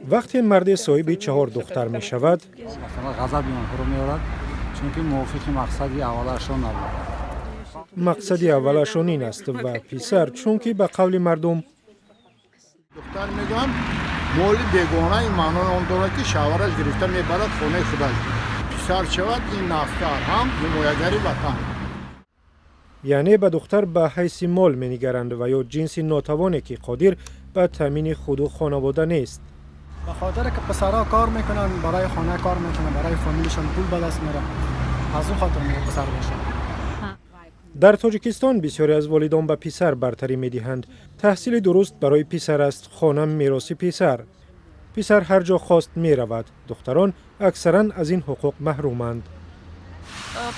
وقتی مرد صاحب 4 دختر می شود، مثلا غضب من فرو میآورد چون موافق مقصدی اولشون نبود. مقصد اولشون این است و پسر چون که به قول مردم دختر میگن مول بیگانه مانون اون داره که شوهرش گرفته میبرد خونه خودش. پسر شود این نفتر هم حمایتگری وطن. یعنی به دختر به حیث مال می نگرند و یا جنس ناتوانی که قادر به تامین خود و خانواده نیست. به خاطر که پسرها کار میکنن، برای خانه کار میکنن، برای فامیلشون پول به دست میاره، از اون خاطر میگه پسر باشه. در تاجیکستان بسیاری از والدان به پسر برتری می دهند. تحصیل درست برای پسر است، خانه میراث پسر. پسر هر جا خواست می رود. دختران اکثرا از این حقوق محرومند.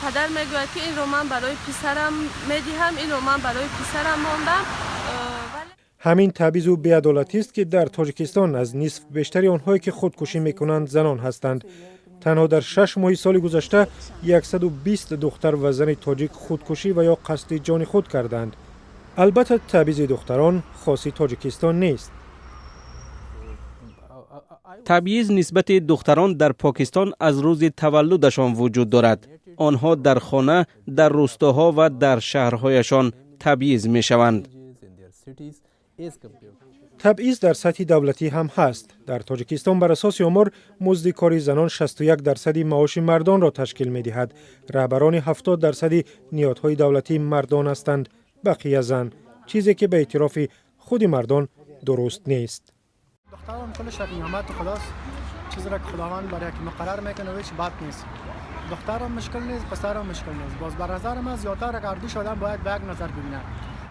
پدر میگوید که این رو من برای پسرم میدهم، این رو من برای پسرم ماندم. همین تبعیض و بی‌عدالتی است که در تاجیکستان از نصف بیشتری آنهایی که خودکشی میکنند زنان هستند. تنها در 6 ماه سال گذشته 120 دختر و زن تاجیک خودکشی و یا قصد جان خود کردند. البته تبعیض دختران خاصی تاجیکستان نیست. تبعیض نسبت دختران در پاکستان از روز تولدشان وجود دارد. آنها در خانه، در روستاها و در شهرهایشان تبعیض می شوند. تبعیض در سطح دولتی هم هست. در تاجیکستان بر اساس آمار مزد کاری زنان 61% معاش مردان را تشکیل می دهد. رهبران 70% نهادهای دولتی مردان هستند، بقیه زن، چیزی که به اعتراف خود مردان درست نیست. دختران کلش یک نعمت خداست، چیزی را که خداوند برای که مقرر میکنه و هیچ بد نیست. دخترم مشکل نیست، پسرم مشکل نیست. باز بر نظر من زیادتر اگر دوش آدم باید به یک نظر ببینه.